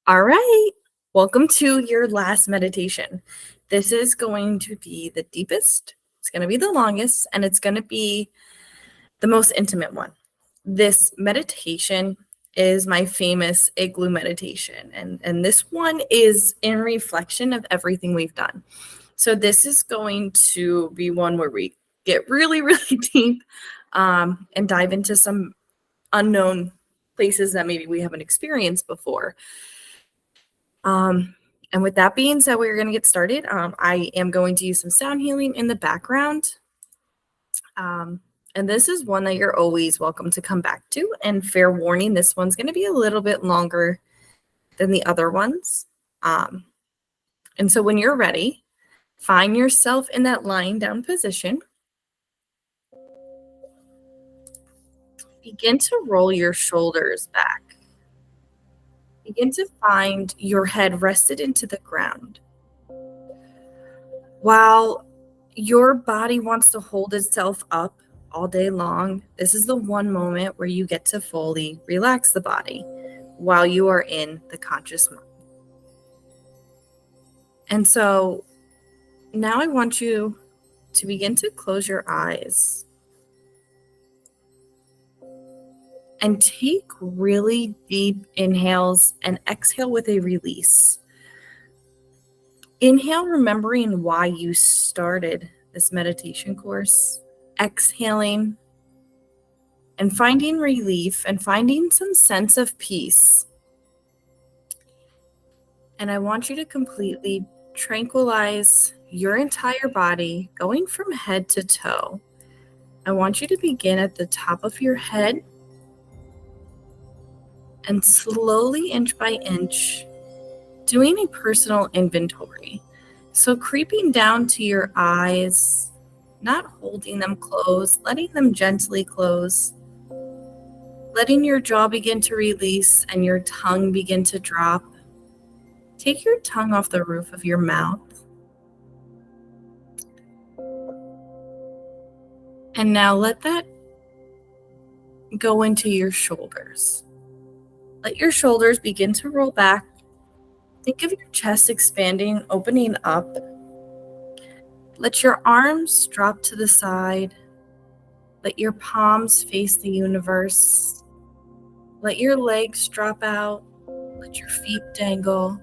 All right. Welcome to your last meditation. This is going to be the deepest, it's going to be the longest, and it's going to be the most intimate one. This meditation is my famous igloo meditation, and this one is in reflection of everything we've done. So, this is going to be one where we get really, really deep and dive into some unknown places that maybe we haven't experienced before. And with that being said, we're going to get started. I am going to use some sound healing in the background. And this is one that you're always welcome to come back to. And fair warning, this one's going to be a little bit longer than the other ones. And so when you're ready, find yourself in that lying down position. Begin to roll your shoulders back. Begin to find your head rested into the ground. While your body wants to hold itself up all day long, this is the one moment where you get to fully relax the body while you are in the conscious mind. And so now I want you to begin to close your eyes and take really deep inhales and exhale with a release. Inhale, remembering why you started this meditation course. Exhaling and finding relief and finding some sense of peace. And I want you to completely tranquilize your entire body, going from head to toe. I want you to begin at the top of your head and slowly, inch by inch, doing a personal inventory. So creeping down to your eyes, not holding them closed, letting them gently close, letting your jaw begin to release and your tongue begin to drop. Take your tongue off the roof of your mouth. And now let that go into your shoulders. Let your shoulders begin to roll back. Think of your chest expanding, opening up. Let your arms drop to the side. Let your palms face the universe. Let your legs drop out. Let your feet dangle.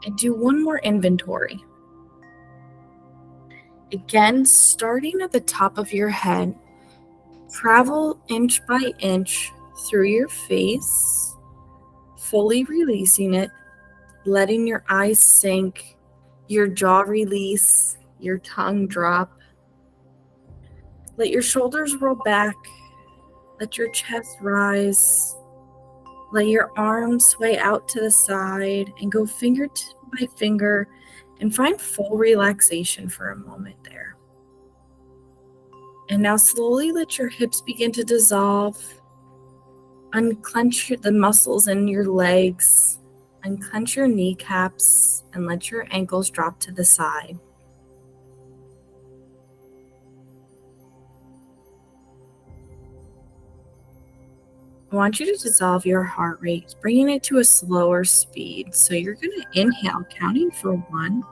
And do one more inventory. Again, starting at the top of your head, travel inch by inch through your face, fully releasing it, letting your eyes sink, your jaw release, your tongue drop. Let your shoulders roll back. Let your chest rise. Let your arms sway out to the side and go finger by finger and find full relaxation for a moment there. And now slowly let your hips begin to dissolve. Unclench the muscles in your legs. Unclench your kneecaps and let your ankles drop to the side. I want you to dissolve your heart rate, bringing it to a slower speed. So you're going to inhale, counting for 1,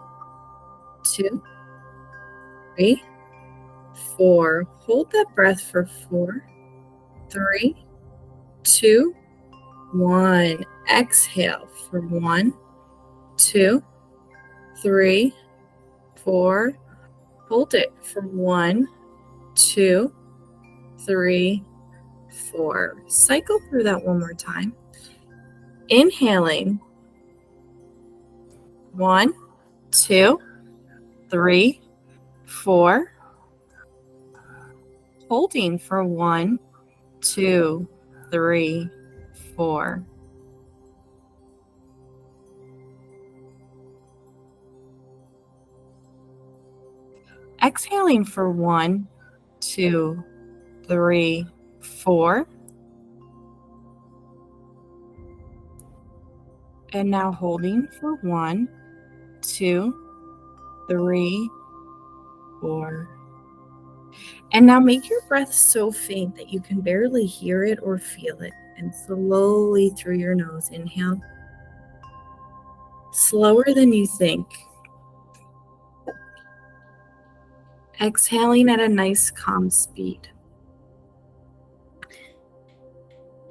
2, 3, 4. Hold that breath for 4, 3, 2, 1. Exhale for 1, 2, 3, 4. Hold it for 1, 2, 3, 4. Cycle through that one more time. Inhaling. 1, 2, 3, 4. Holding for 1, 2, 3, 4. Exhaling for 1, 2, 3, 4. And now holding for 1, 2, 3, 4. And now make your breath so faint that you can barely hear it or feel it. And slowly through your nose, inhale. Slower than you think. Exhaling at a nice calm speed.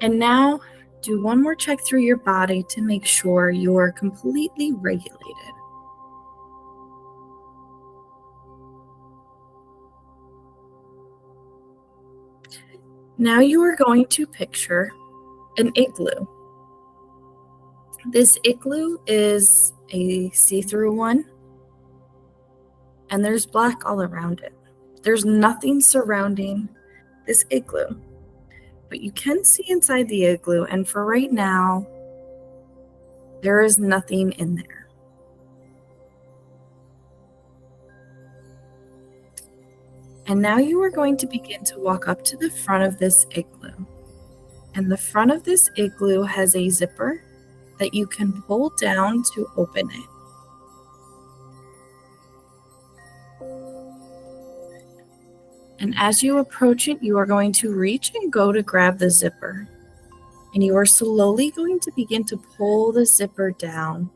And now do one more check through your body to make sure you are completely regulated. Now you are going to picture an igloo. This igloo is a see-through one, and there's black all around it. There's nothing surrounding this igloo, but you can see inside the igloo, and for right now, there is nothing in there. And now you are going to begin to walk up to the front of this igloo. And the front of this igloo has a zipper that you can pull down to open it. And as you approach it, you are going to reach and go to grab the zipper. And you are slowly going to begin to pull the zipper down.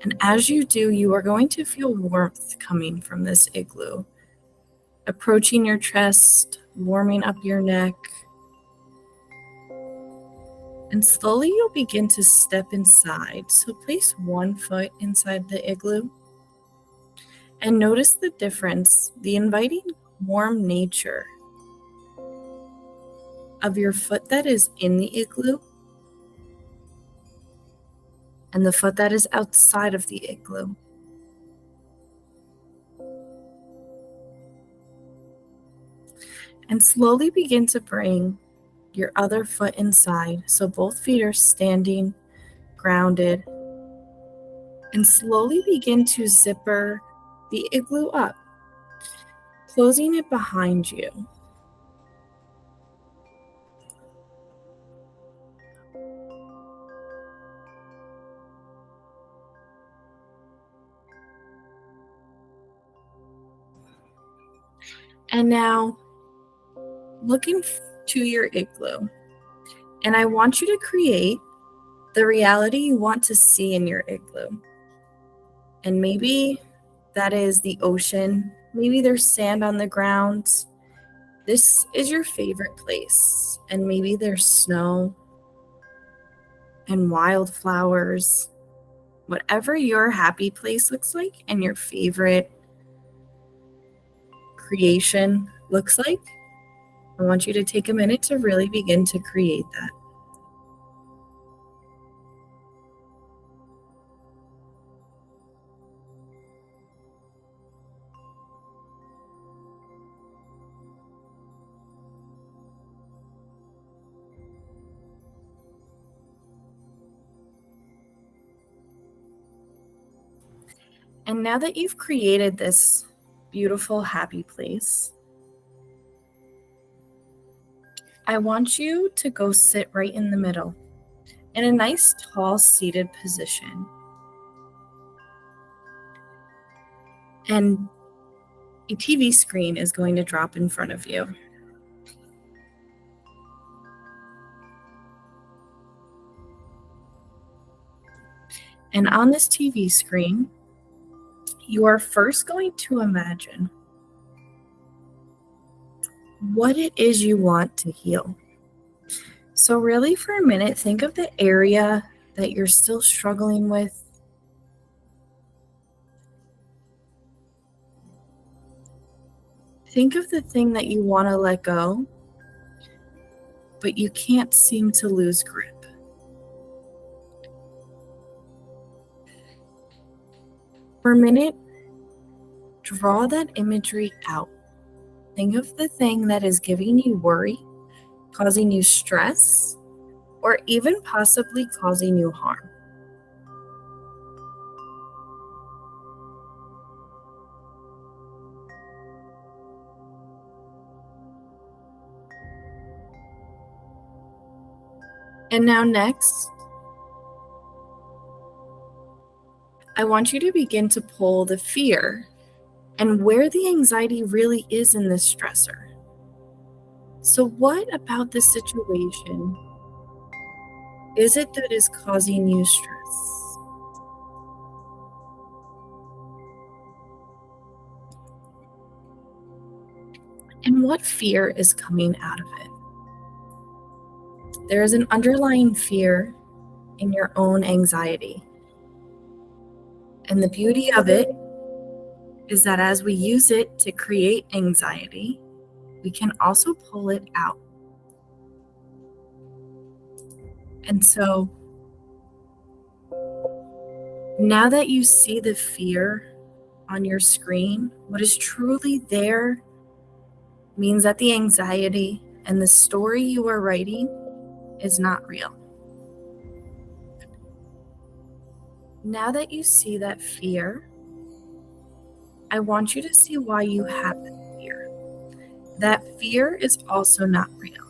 And as you do, you are going to feel warmth coming from this igloo, approaching your chest, warming up your neck. And slowly you'll begin to step inside. So place one foot inside the igloo and notice the difference, the inviting, warm nature of your foot that is in the igloo and the foot that is outside of the igloo. And slowly begin to bring your other foot inside. So both feet are standing, grounded. And slowly begin to zipper the igloo up, closing it behind you. And now, looking to your igloo, and I want you to create the reality you want to see in your igloo. And maybe that is the ocean. Maybe there's sand on the ground. This is your favorite place. And maybe there's snow and wildflowers. Whatever your happy place looks like and your favorite creation looks like, I want you to take a minute to really begin to create that. And now that you've created this beautiful, happy place, I want you to go sit right in the middle in a nice, tall, seated position. And a TV screen is going to drop in front of you. And on this TV screen, you are first going to imagine what it is you want to heal. So really for a minute, think of the area that you're still struggling with. Think of the thing that you want to let go, but you can't seem to lose grip. For a minute, draw that imagery out. Think of the thing that is giving you worry, causing you stress, or even possibly causing you harm. And now next, I want you to begin to pull the fear and where the anxiety really is in this stressor. So, what about this situation is it that is causing you stress? And what fear is coming out of it? There is an underlying fear in your own anxiety. And the beauty of it is that as we use it to create anxiety, we can also pull it out. And so now that you see the fear on your screen, what is truly there means that the anxiety and the story you are writing is not real. Now that you see that fear, I want you to see why you have that fear. That fear is also not real.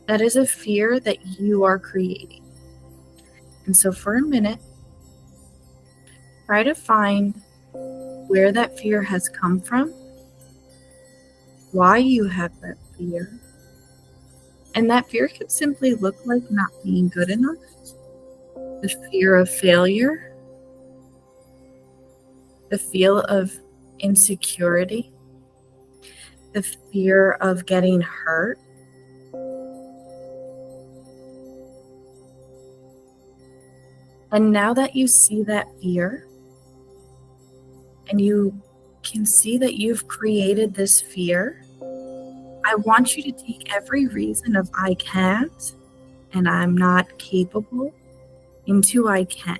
That is a fear that you are creating. And so for a minute, try to find where that fear has come from, why you have that fear. And that fear could simply look like not being good enough, the fear of failure, the feel of insecurity, the fear of getting hurt. And now that you see that fear, and you can see that you've created this fear, I want you to take every reason of I can't and I'm not capable into I can.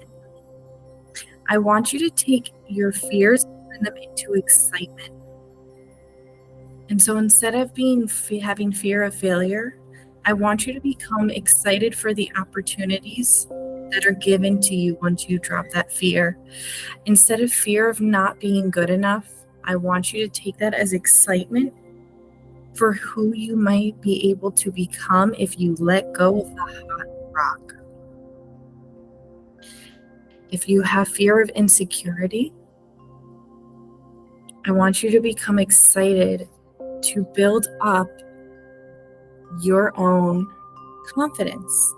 I want you to take your fears and turn them into excitement. And so instead of having fear of failure, I want you to become excited for the opportunities that are given to you once you drop that fear. Instead of fear of not being good enough, I want you to take that as excitement for who you might be able to become if you let go of the hot rock. If you have fear of insecurity, I want you to become excited to build up your own confidence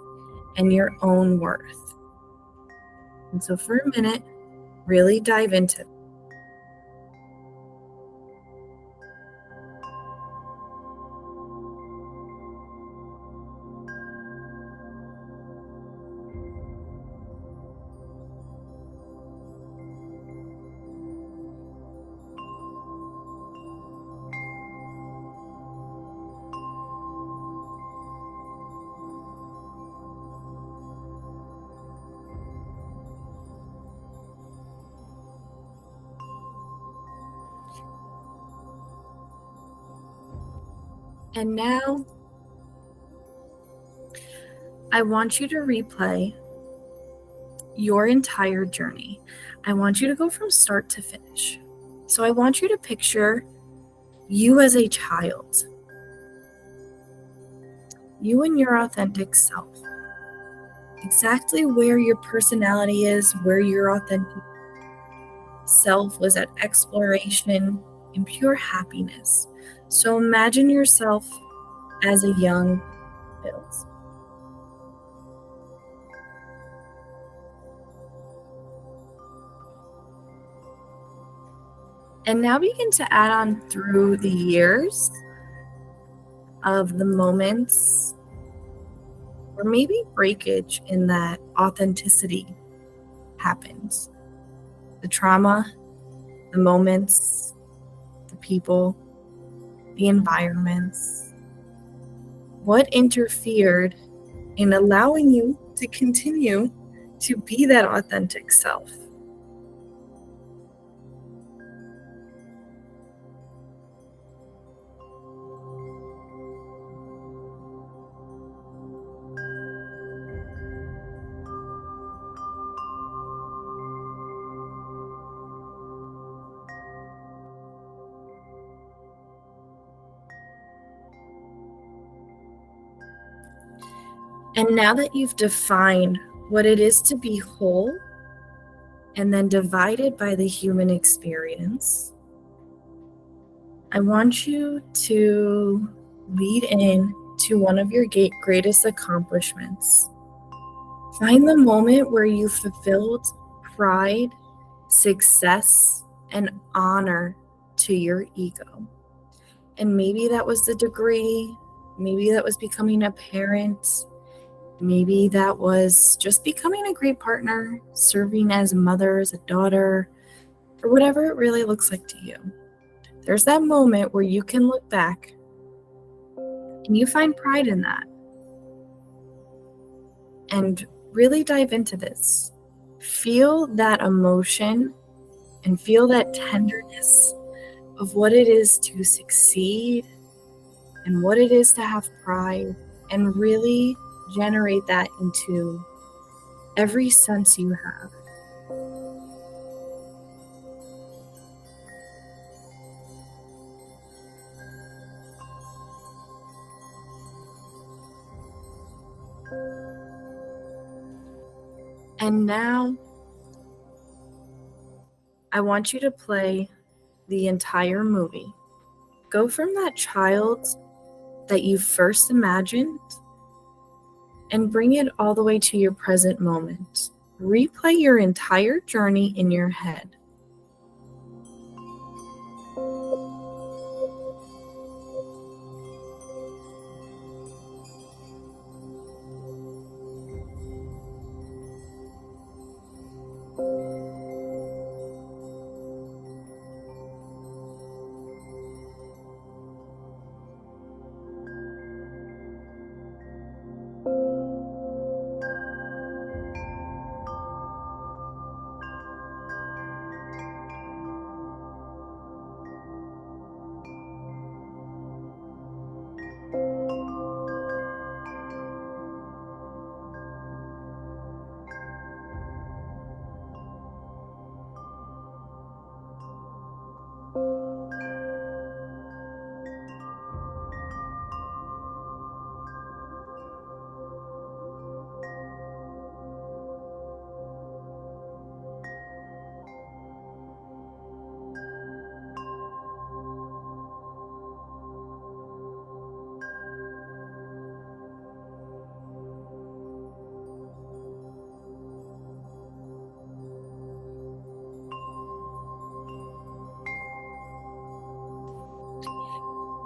and your own worth. And so for a minute, really dive into it. And now I want you to replay your entire journey. I want you to go from start to finish. So I want you to picture you as a child, you and your authentic self, exactly where your personality is, where your authentic self was at exploration and pure happiness. So imagine yourself as a young Bills. And now begin to add on through the years of the moments or maybe breakage in that authenticity happens. The trauma, the moments, the people, the environments. What interfered in allowing you to continue to be that authentic self? And now that you've defined what it is to be whole and then divided by the human experience, I want you to lead in to one of your greatest accomplishments. Find the moment where you fulfilled pride, success, and honor to your ego. And maybe that was the degree, maybe that was becoming a parent, maybe that was just becoming a great partner, serving as a mother, as a daughter, or whatever it really looks like to you. There's that moment where you can look back and you find pride in that. And really dive into this. Feel that emotion and feel that tenderness of what it is to succeed and what it is to have pride, and really generate that into every sense you have. And now I want you to play the entire movie. Go from that child that you first imagined and bring it all the way to your present moment. Replay your entire journey in your head.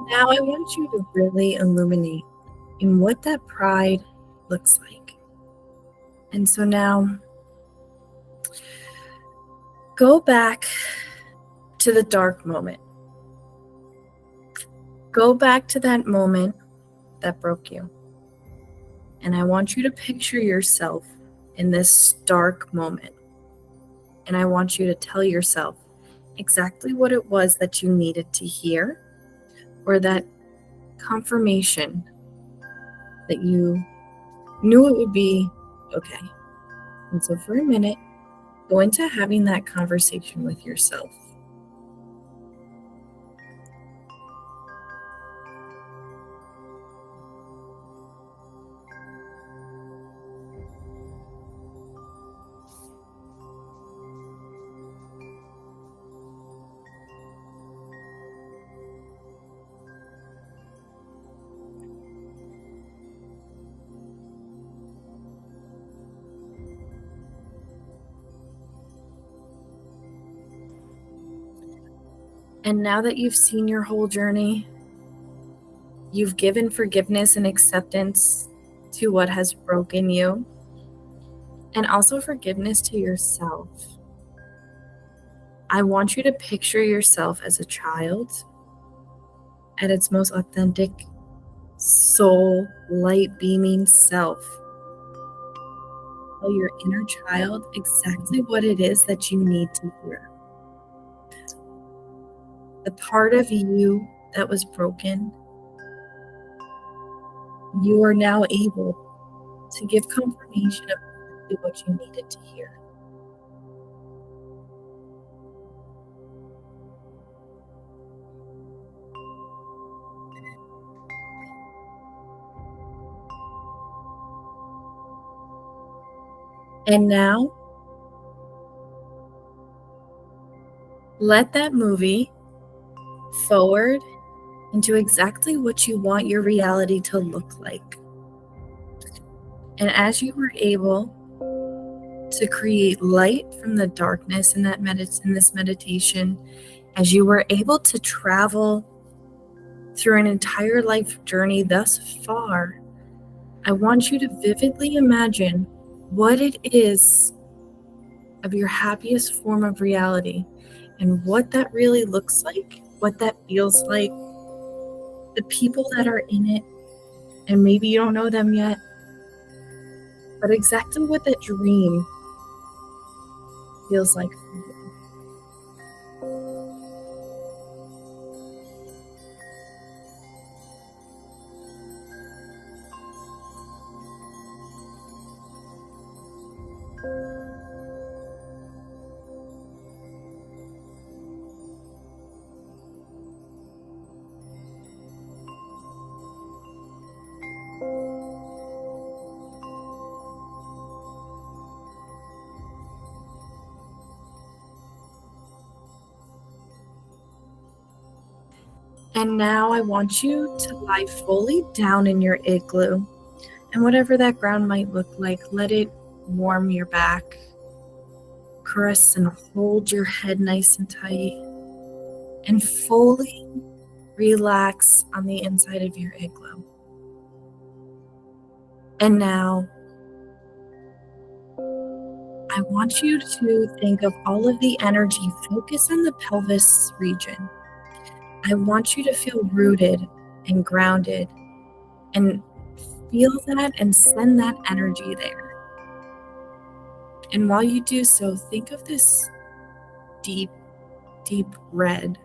Now I want you to really illuminate in what that pride looks like. And so now go back to the dark moment. Go back to that moment that broke you. And I want you to picture yourself in this dark moment. And I want you to tell yourself exactly what it was that you needed to hear, or that confirmation that you knew it would be okay. And so for a minute, go into having that conversation with yourself. And now that you've seen your whole journey, you've given forgiveness and acceptance to what has broken you, and also forgiveness to yourself. I want you to picture yourself as a child at its most authentic, soul, light beaming self. Tell your inner child exactly what it is that you need to hear. The part of you that was broken, you are now able to give confirmation of exactly what you needed to hear. And now, let that movie forward into exactly what you want your reality to look like. And as you were able to create light from the darkness in this meditation, as you were able to travel through an entire life journey thus far, I want you to vividly imagine what it is of your happiest form of reality and what that really looks like, what that feels like, the people that are in it, and maybe you don't know them yet, but exactly what that dream feels like for you. And now I want you to lie fully down in your igloo. And whatever that ground might look like, let it warm your back. Caress and hold your head nice and tight. And fully relax on the inside of your igloo. And now, I want you to think of all of the energy. Focus on the pelvis region. I want you to feel rooted and grounded and feel that and send that energy there. And while you do so, think of this deep, deep red.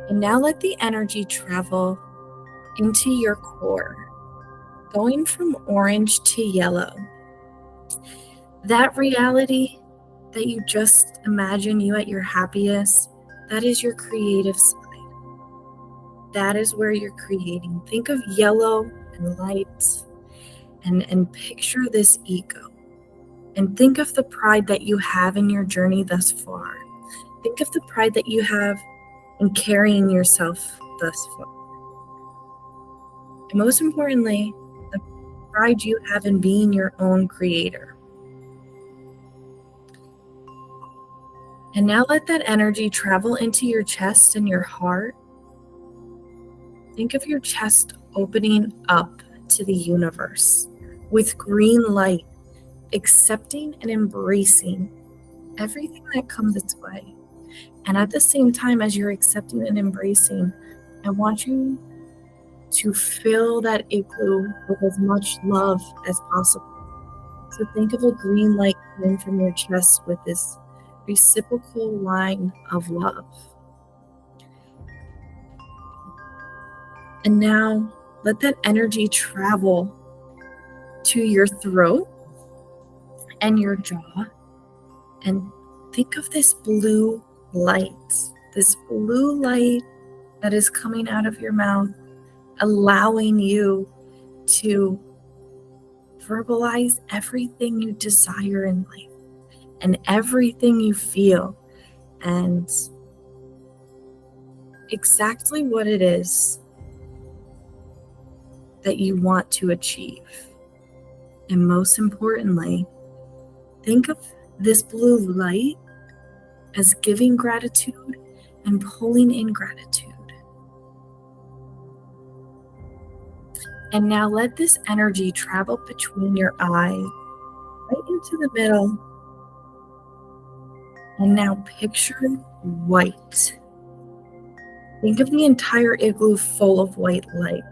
And now let the energy travel into your core, going from orange to yellow. That reality that you just imagine you at your happiest, that is your creative side. That is where you're creating. Think of yellow and light and picture this ego. And think of the pride that you have in your journey thus far. Think of the pride that you have in carrying yourself thus far. And most importantly, the pride you have in being your own creator. And now let that energy travel into your chest and your heart. Think of your chest opening up to the universe with green light, accepting and embracing everything that comes its way. And at the same time, as you're accepting and embracing, I want you to fill that igloo with as much love as possible. So think of a green light coming from your chest with this reciprocal line of love. And now let that energy travel to your throat and your jaw. And think of this blue light that is coming out of your mouth, allowing you to verbalize everything you desire in life and everything you feel and exactly what it is that you want to achieve. And most importantly, think of this blue light as giving gratitude and pulling in gratitude. And now let this energy travel between your eyes, right into the middle. And now picture white. Think of the entire igloo full of white light.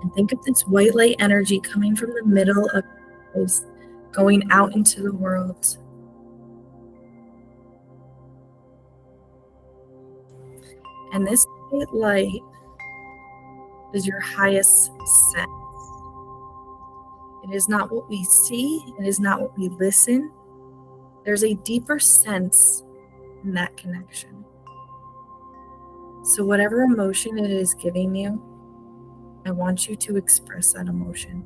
And think of this white light energy coming from the middle of your eyes, going out into the world. And this white light is your highest sense. It is not what we see, it is not what we listen. There's a deeper sense in that connection. So whatever emotion it is giving you, I want you to express that emotion.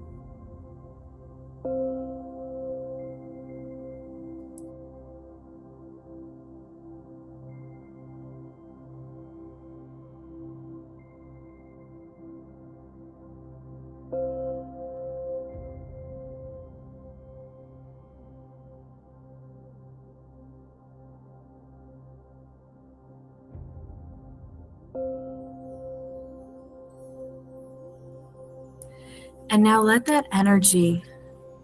And now let that energy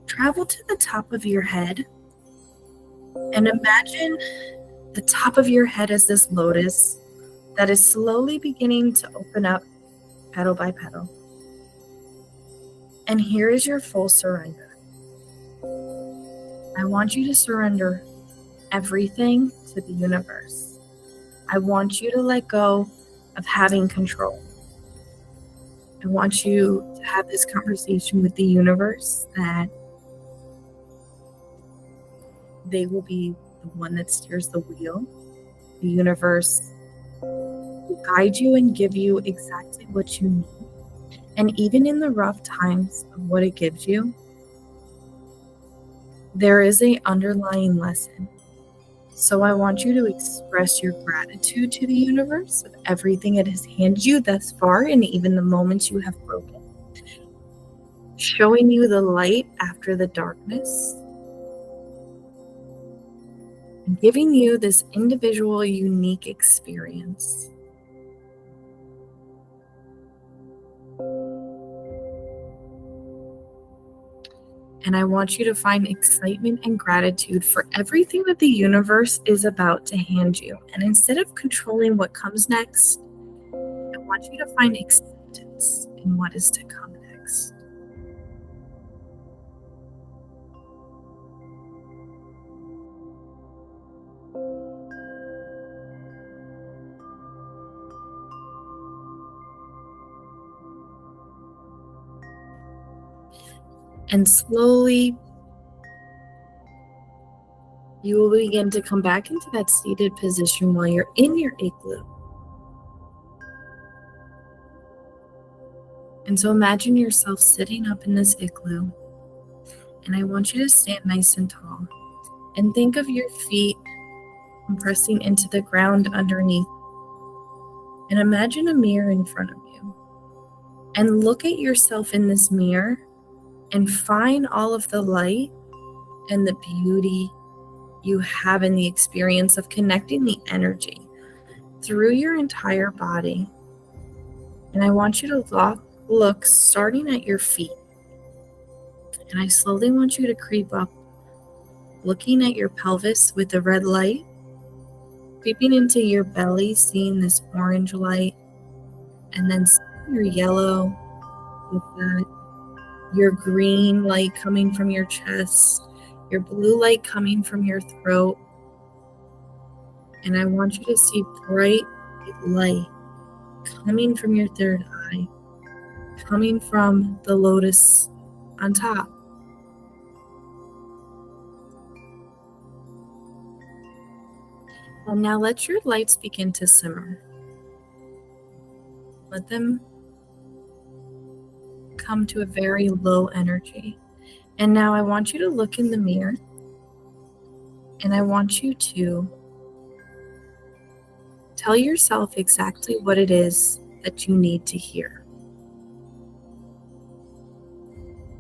travel to the top of your head and imagine the top of your head as this lotus that is slowly beginning to open up petal by petal. And here is your full surrender. I want you to surrender everything to the universe. I want you to let go of having control. I want you to have this conversation with the universe that they will be the one that steers the wheel. The universe will guide you and give you exactly what you need. And even in the rough times of what it gives you, there is an underlying lesson. So I want you to express your gratitude to the universe of everything it has handed you thus far, and even the moments you have broken, showing you the light after the darkness, and giving you this individual, unique experience. And I want you to find excitement and gratitude for everything that the universe is about to hand you. And instead of controlling what comes next, I want you to find acceptance in what is to come next. And slowly, you will begin to come back into that seated position while you're in your igloo. And so imagine yourself sitting up in this igloo. And I want you to stand nice and tall. And think of your feet compressing into the ground underneath. And imagine a mirror in front of you. And look at yourself in this mirror and find all of the light and the beauty you have in the experience of connecting the energy through your entire body. And I want you to look starting at your feet. And I slowly want you to creep up, looking at your pelvis with the red light, creeping into your belly, seeing this orange light, and then your yellow with that, your green light coming from your chest, your blue light coming from your throat. And I want you to see bright light coming from your third eye, coming from the lotus on top. And now let your lights begin to simmer. Let them come to a very low energy. And now I want you to look in the mirror, and I want you to tell yourself exactly what it is that you need to hear.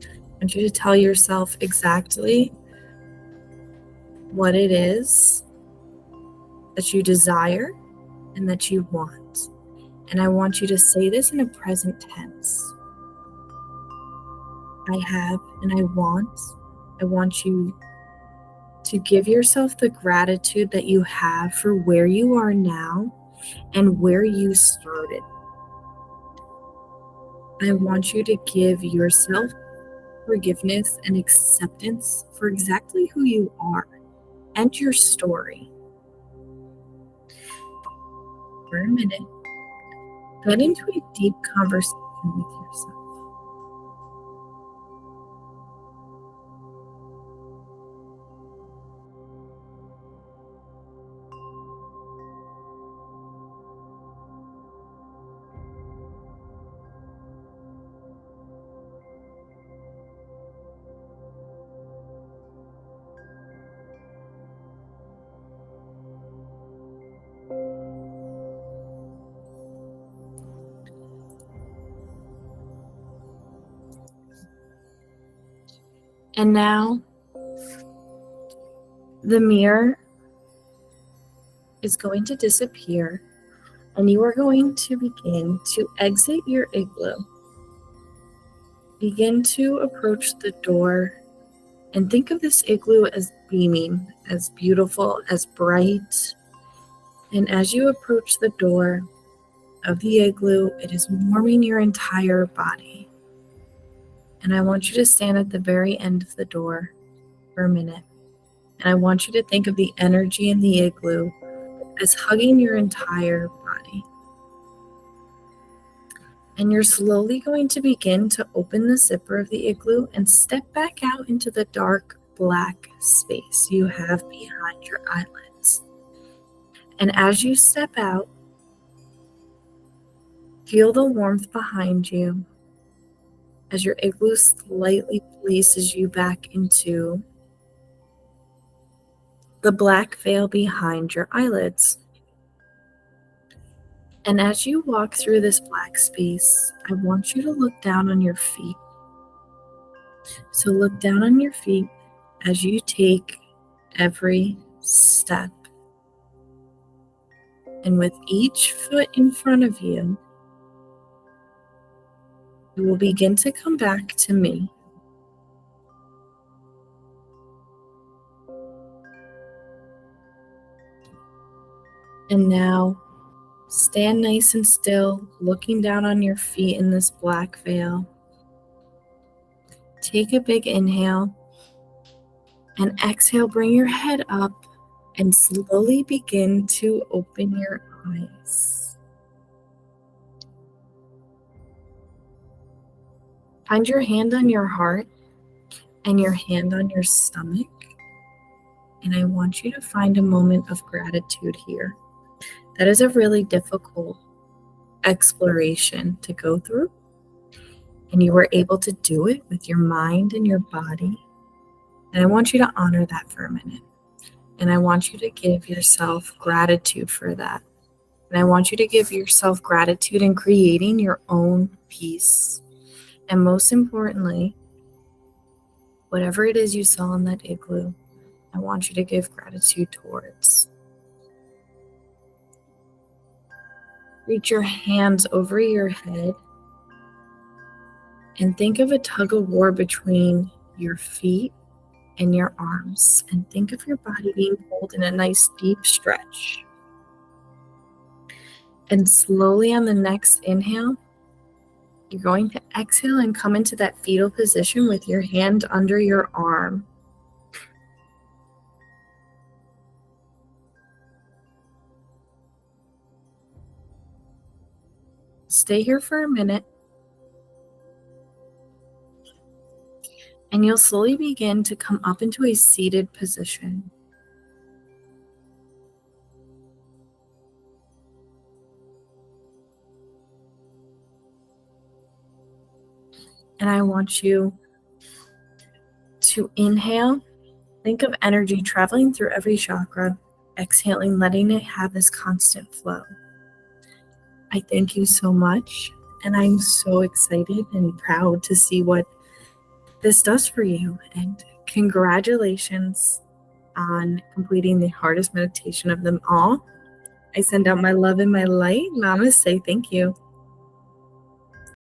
I want you to tell yourself exactly what it is that you desire and that you want. And I want you to say this in a present tense. I have and I want. I want you to give yourself the gratitude that you have for where you are now and where you started. I want you to give yourself forgiveness and acceptance for exactly who you are and your story. For a minute, get into a deep conversation with yourself. And now the mirror is going to disappear, and you are going to begin to exit your igloo. Begin to approach the door and think of this igloo as beaming, as beautiful, as bright. And as you approach the door of the igloo, it is warming your entire body. And I want you to stand at the very end of the door for a minute. And I want you to think of the energy in the igloo as hugging your entire body. And you're slowly going to begin to open the zipper of the igloo and step back out into the dark black space you have behind your eyelids. And as you step out, feel the warmth behind you as your igloo slightly places you back into the black veil behind your eyelids. And as you walk through this black space, I want you to look down on your feet. So look down on your feet as you take every step. And with each foot in front of you, you will begin to come back to me. And now, stand nice and still, looking down on your feet in this black veil. Take a big inhale and exhale. Bring your head up and slowly begin to open your eyes. Find your hand on your heart and your hand on your stomach. And I want you to find a moment of gratitude here. That is a really difficult exploration to go through. And you were able to do it with your mind and your body. And I want you to honor that for a minute. And I want you to give yourself gratitude for that. And I want you to give yourself gratitude in creating your own peace. And most importantly, whatever it is you saw in that igloo, I want you to give gratitude towards. Reach your hands over your head and think of a tug of war between your feet and your arms. And think of your body being pulled in a nice deep stretch. And slowly on the next inhale, you're going to exhale and come into that fetal position with your hand under your arm. Stay here for a minute. And you'll slowly begin to come up into a seated position. And I want you to inhale. Think of energy traveling through every chakra. Exhaling, letting it have this constant flow. I thank you so much. And I'm so excited and proud to see what this does for you. And congratulations on completing the hardest meditation of them all. I send out my love and my light. Namaste. Thank you.